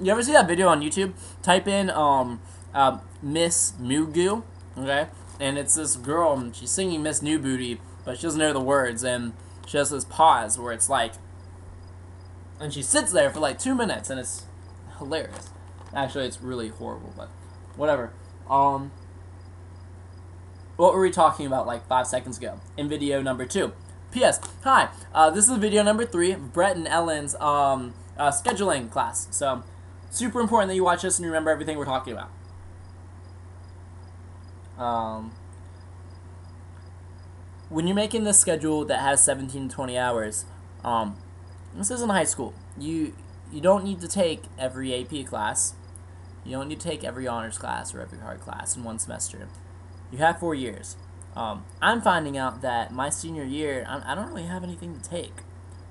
You ever see that video on YouTube? Type in Miss Mugu, okay? And it's this girl, and she's singing Miss New Booty, but she doesn't know the words, and she has this pause where it's like, and she sits there for like 2 minutes, and it's hilarious. Actually, it's really horrible, but whatever. What were we talking about like 5 seconds ago in video number 2? P.S. Hi, this is video number 3 of Brett and Ellyn's scheduling class. So, super important that you watch this and remember everything we're talking about. When you're making this schedule that has 17 to 20 hours, this isn't high school. You don't need to take every AP class. You don't need to take every honors class or every hard class in one semester. You have 4 years. I'm finding out that my senior year, I don't really have anything to take,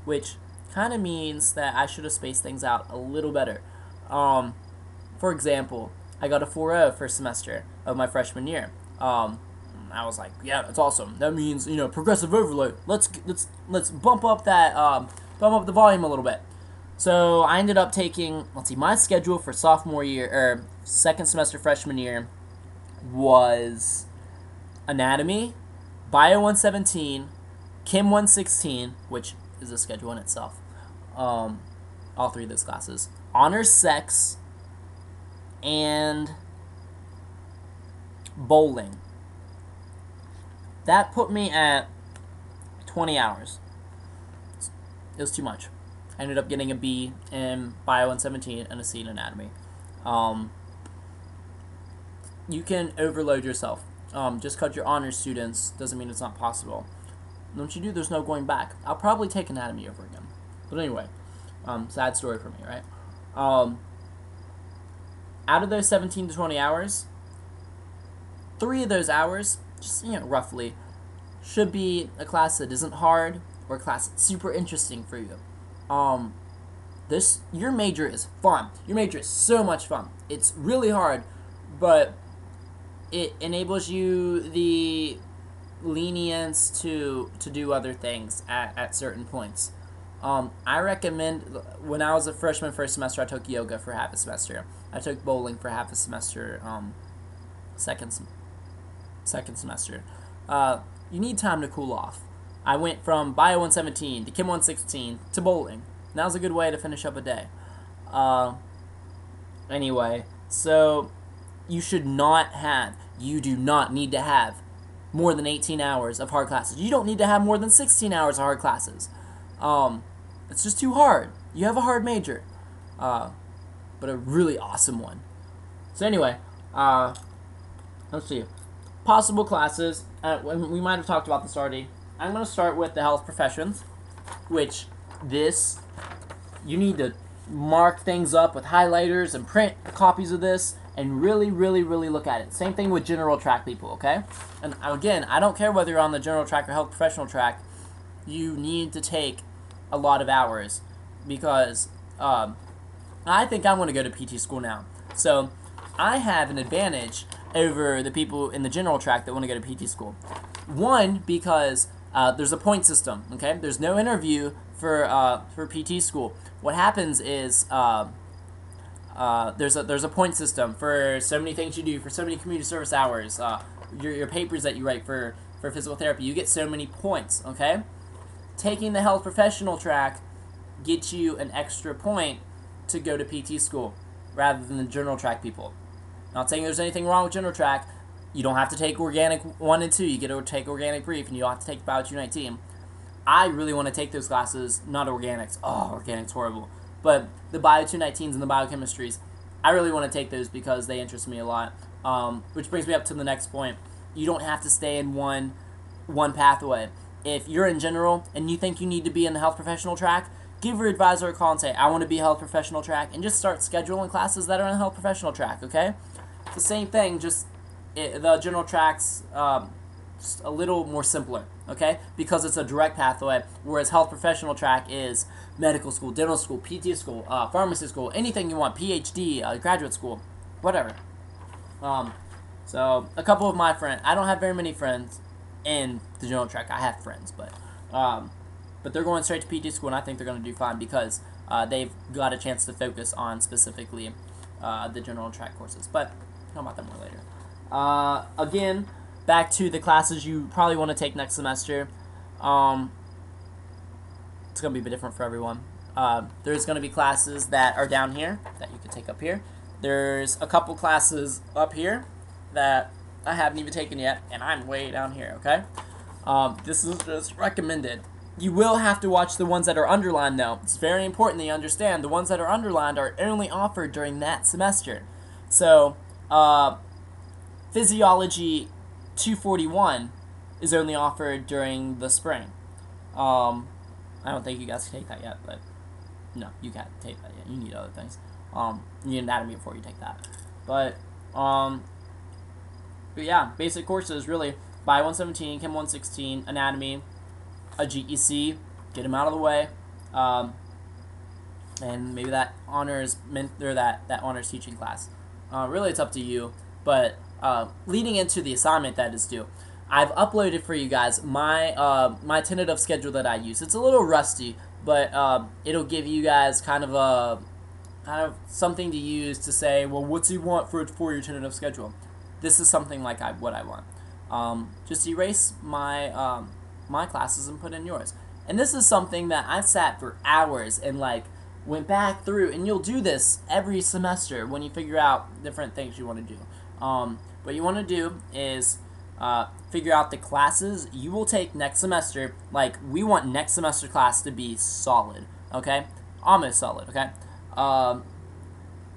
which kind of means that I should have spaced things out a little better. For example, I got a 4.0 first semester of my freshman year. I was like, yeah, that's awesome. That means, you know, progressive overload. Let's bump up that bump up the volume a little bit. So I ended up taking, let's see, my schedule for sophomore year or second semester freshman year was anatomy, bio 117, chem 116, which is a schedule in itself. All 3 of those classes, honors sex, and bowling. That put me at 20 hours. It was too much. I ended up getting a B in bio 117 and a C in anatomy. You can overload yourself. Just because you're honors students doesn't mean it's not possible. Once you do, there's no going back. I'll probably take anatomy over again. But anyway, sad story for me, right? Out of those 17 to 20 hours, 3 of those hours, just, you know, roughly, should be a class that isn't hard or a class that's super interesting for you. Your major is fun. Your major is so much fun. It's really hard, but it enables you the lenience to do other things at certain points. I recommend, when I was a freshman first semester, I took yoga for half a semester. I took bowling for half a semester, second semester. You need time to cool off. I went from bio 117 to chem 116 to bowling. That was a good way to finish up a day. Anyway, so you do not need to have more than 18 hours of hard classes. You don't need to have more than 16 hours of hard classes. It's just too hard. You have a hard major, but a really awesome one. So anyway, let's see. Possible classes. We might have talked about this already. I'm going to start with the health professions, which you need to mark things up with highlighters and print copies of this and really, really, really look at it. Same thing with general track people, okay? And again, I don't care whether you're on the general track or health professional track. You need to take a lot of hours because I think I'm going to go to PT school now. So I have an advantage over the people in the general track that want to go to PT school. One, because there's a point system, okay? There's no interview for PT school. What happens is there's a point system for so many things you do, for so many community service hours, your papers that you write for physical therapy. You get so many points, okay? Taking the health professional track gets you an extra point to go to PT school rather than the general track people. Not saying there's anything wrong with general track. You don't have to take organic 1 and 2. You get to take organic brief, and you don't have to take bio 219. I really want to take those classes, not organics. Oh, organics horrible. But the bio 219s and the biochemistries, I really want to take those because they interest me a lot. Which brings me up to the next point. You don't have to stay in one pathway. If you're in general and you think you need to be in the health professional track, give your advisor a call and say, I want to be a health professional track, and just start scheduling classes that are in the health professional track, okay? It's the same thing, just the general track's just a little more simpler, okay? Because it's a direct pathway, whereas health professional track is medical school, dental school, PT school, pharmacy school, anything you want, PhD, graduate school, whatever. So a couple of my friends, I don't have very many friends in the general track. I have friends, but they're going straight to PT school, and I think they're going to do fine because they've got a chance to focus on specifically the general track courses. But talk about that more later. Again, back to the classes you probably want to take next semester. It's going to be a bit different for everyone. There's going to be classes that are down here that you can take up here. There's a couple classes up here that I haven't even taken yet, and I'm way down here, okay? This is just recommended. You will have to watch the ones that are underlined, though. It's very important that you understand the ones that are underlined are only offered during that semester. So, Physiology 241 is only offered during the spring. I don't think you guys can take that yet, but no, you can't take that yet. You need other things. You need anatomy before you take that. But yeah, basic courses really. Bio 117, Chem 116, anatomy, a GEC, get them out of the way, and maybe that honors that honors teaching class. Really, it's up to you. But leading into the assignment that is due, I've uploaded for you guys my my tentative schedule that I use. It's a little rusty, but it'll give you guys kind of something to use to say, well, what's you want for your tentative schedule? This is something like what I want. Just erase my my classes and put in yours. And this is something that I've sat for hours and like went back through, and you'll do this every semester when you figure out different things you want to do. What you want to do is figure out the classes you will take next semester. Like, we want next semester class to be solid, okay? Almost solid, okay?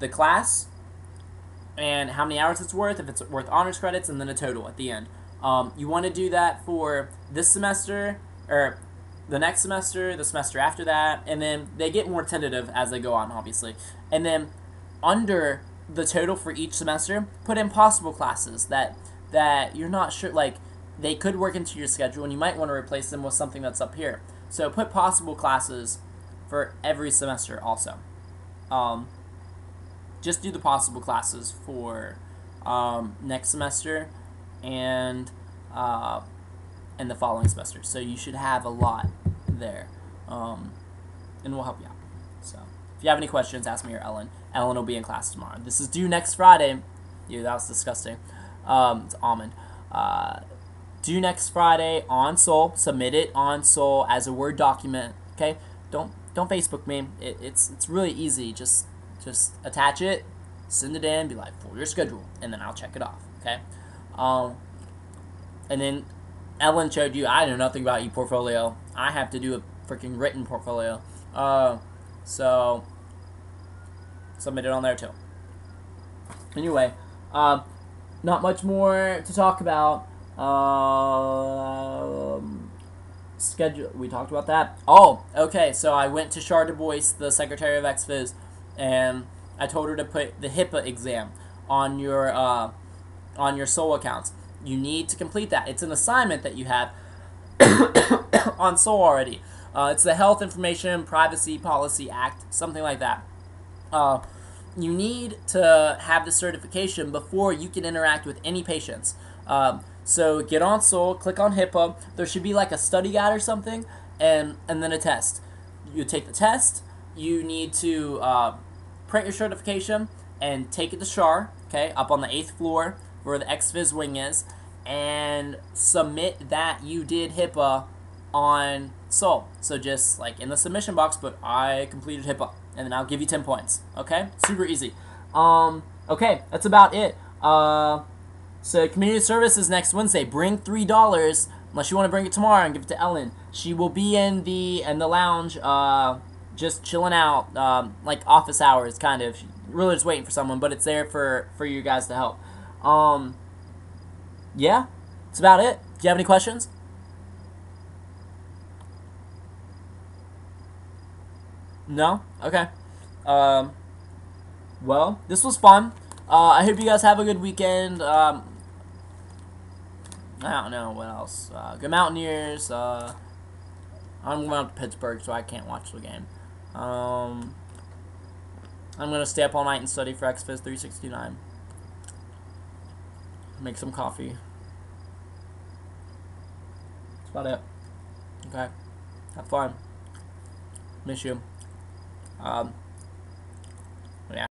The class and how many hours it's worth, if it's worth honors credits, and then a total at the end. You want to do that for this semester, or the next semester, the semester after that, and then they get more tentative as they go on, obviously. And then under the total for each semester, put in possible classes that you're not sure, like, they could work into your schedule, and you might want to replace them with something that's up here. So put possible classes for every semester also. Just do the possible classes for next semester and the following semester. So you should have a lot there, and we'll help you out. So if you have any questions, ask me or Ellyn. Ellyn will be in class tomorrow. This is due next Friday. Ew, that was disgusting. It's almond. Due next Friday on Soul. Submit it on Soul as a Word document. Okay, don't Facebook me. It's really easy. Just attach it, send it in, be like, for your schedule, and then I'll check it off. Okay. And then Ellyn showed you I know nothing about ePortfolio. I have to do a freaking written portfolio. So submit it on there too. Anyway, not much more to talk about. Schedule. We talked about that. Oh, okay. So I went to Char Du Bois, the secretary of EXPH, and I told her to put the HIPAA exam on your Soul accounts. You need to complete that. It's an assignment that you have on Soul already. It's the Health Information Privacy Policy Act, something like that. You need to have the certification before you can interact with any patients. So get on Soul, click on HIPAA. There should be like a study guide or something, and then a test. You take the test. You need to print your certification and take it to Char, okay, up on the 8th floor where the XPhys wing is, and submit that you did HIPAA on Soul. So just like in the submission box, put I completed HIPAA, and then I'll give you 10 points. Okay, super easy. Okay, that's about it. So community service is next Wednesday. Bring $3 unless you want to bring it tomorrow and give it to Ellyn. She will be in the lounge, just chilling out, like office hours, kind of. Really just waiting for someone, but it's there for you guys to help. Yeah, that's about it. Do you have any questions? No? Okay. Well, this was fun. I hope you guys have a good weekend. I don't know what else. Go Mountaineers. I'm going out to Pittsburgh, so I can't watch the game. I'm going to stay up all night and study for XPhys 369. Make some coffee. That's about it. Okay. Have fun. Miss you.